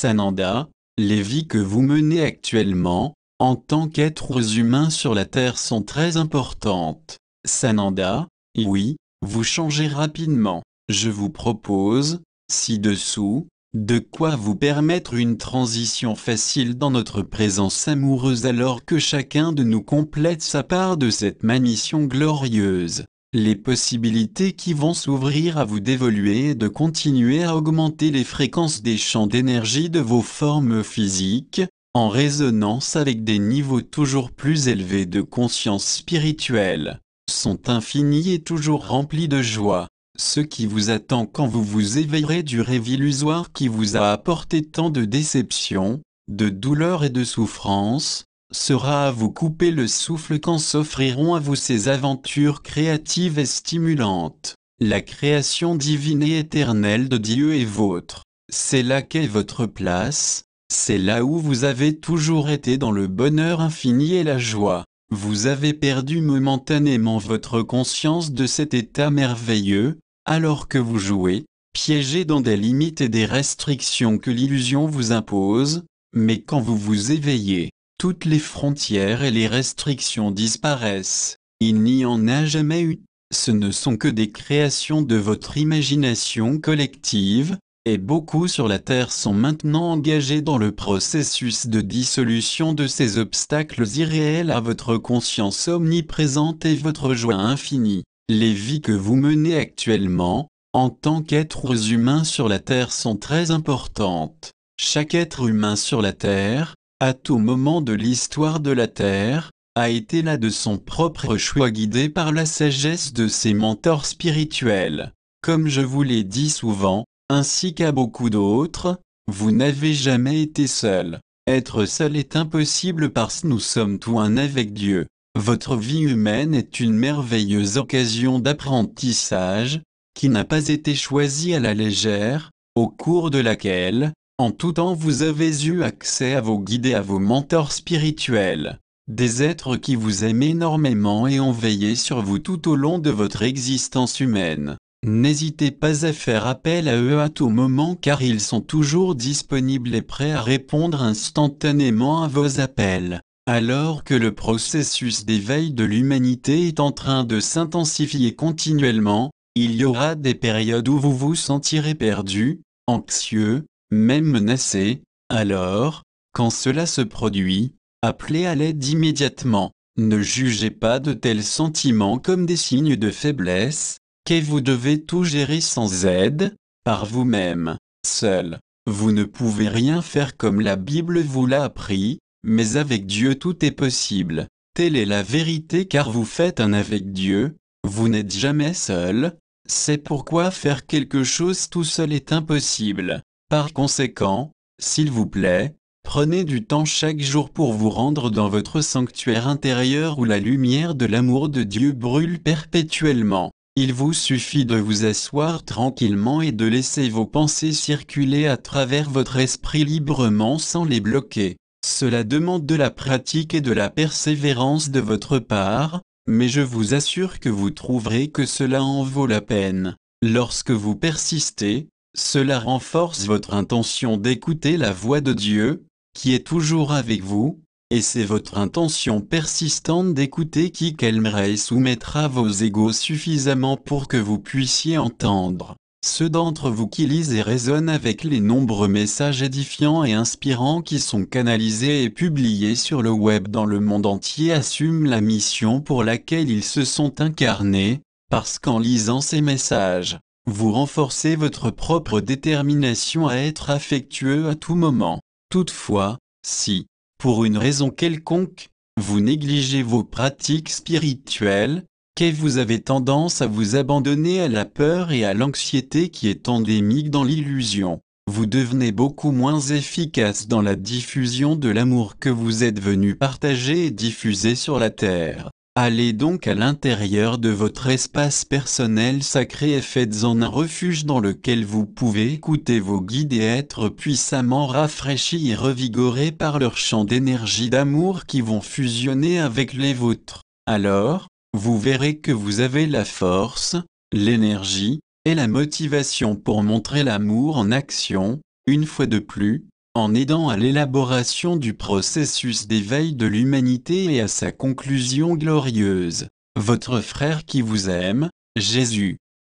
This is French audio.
Sananda, les vies que vous menez actuellement, en tant qu'êtres humains sur la Terre sont très importantes. Sananda, oui, vous changez rapidement. Je vous propose, ci-dessous, de quoi vous permettre une transition facile dans notre présence amoureuse alors que chacun de nous complète sa part de cette mission glorieuse. Les possibilités qui vont s'ouvrir à vous d'évoluer et de continuer à augmenter les fréquences des champs d'énergie de vos formes physiques, en résonance avec des niveaux toujours plus élevés de conscience spirituelle, sont infinies et toujours remplies de joie. Ce qui vous attend quand vous vous éveillerez du rêve illusoire qui vous a apporté tant de déceptions, de douleurs et de souffrances, sera à vous couper le souffle quand s'offriront à vous ces aventures créatives et stimulantes. La création divine et éternelle de Dieu est vôtre. C'est là qu'est votre place, c'est là où vous avez toujours été dans le bonheur infini et la joie. Vous avez perdu momentanément votre conscience de cet état merveilleux, alors que vous jouez, piégé dans des limites et des restrictions que l'illusion vous impose, mais quand vous vous éveillez, toutes les frontières et les restrictions disparaissent. Il n'y en a jamais eu. Ce ne sont que des créations de votre imagination collective, et beaucoup sur la Terre sont maintenant engagés dans le processus de dissolution de ces obstacles irréels à votre conscience omniprésente et votre joie infinie. Les vies que vous menez actuellement, en tant qu'êtres humains sur la Terre sont très importantes. Chaque être humain sur la Terre, à tout moment de l'histoire de la Terre, a été là de son propre choix guidé par la sagesse de ses mentors spirituels. Comme je vous l'ai dit souvent, ainsi qu'à beaucoup d'autres, vous n'avez jamais été seul. Être seul est impossible parce que nous sommes tout un avec Dieu. Votre vie humaine est une merveilleuse occasion d'apprentissage, qui n'a pas été choisie à la légère, au cours de laquelle, en tout temps vous avez eu accès à vos guides et à vos mentors spirituels. Des êtres qui vous aiment énormément et ont veillé sur vous tout au long de votre existence humaine. N'hésitez pas à faire appel à eux à tout moment car ils sont toujours disponibles et prêts à répondre instantanément à vos appels. Alors que le processus d'éveil de l'humanité est en train de s'intensifier continuellement, il y aura des périodes où vous vous sentirez perdu, anxieux, même menacé. Alors, quand cela se produit, appelez à l'aide immédiatement. Ne jugez pas de tels sentiments comme des signes de faiblesse, que vous devez tout gérer sans aide, par vous-même, seul. Vous ne pouvez rien faire comme la Bible vous l'a appris, mais avec Dieu tout est possible. Telle est la vérité car vous faites un avec Dieu, vous n'êtes jamais seul, c'est pourquoi faire quelque chose tout seul est impossible. Par conséquent, s'il vous plaît, prenez du temps chaque jour pour vous rendre dans votre sanctuaire intérieur où la lumière de l'amour de Dieu brûle perpétuellement. Il vous suffit de vous asseoir tranquillement et de laisser vos pensées circuler à travers votre esprit librement sans les bloquer. Cela demande de la pratique et de la persévérance de votre part, mais je vous assure que vous trouverez que cela en vaut la peine. Lorsque vous persistez, cela renforce votre intention d'écouter la voix de Dieu, qui est toujours avec vous, et c'est votre intention persistante d'écouter qui calmera et soumettra vos égos suffisamment pour que vous puissiez entendre. Ceux d'entre vous qui lisent et résonnent avec les nombreux messages édifiants et inspirants qui sont canalisés et publiés sur le web dans le monde entier assument la mission pour laquelle ils se sont incarnés, parce qu'en lisant ces messages, vous renforcez votre propre détermination à être affectueux à tout moment. Toutefois, si, pour une raison quelconque, vous négligez vos pratiques spirituelles, que vous avez tendance à vous abandonner à la peur et à l'anxiété qui est endémique dans l'illusion, vous devenez beaucoup moins efficace dans la diffusion de l'amour que vous êtes venu partager et diffuser sur la terre. Allez donc à l'intérieur de votre espace personnel sacré et faites-en un refuge dans lequel vous pouvez écouter vos guides et être puissamment rafraîchis et revigorés par leurs champs d'énergie d'amour qui vont fusionner avec les vôtres. Alors, vous verrez que vous avez la force, l'énergie, et la motivation pour montrer l'amour en action, une fois de plus, en aidant à l'élaboration du processus d'éveil de l'humanité et à sa conclusion glorieuse. Votre frère qui vous aime, Jésus.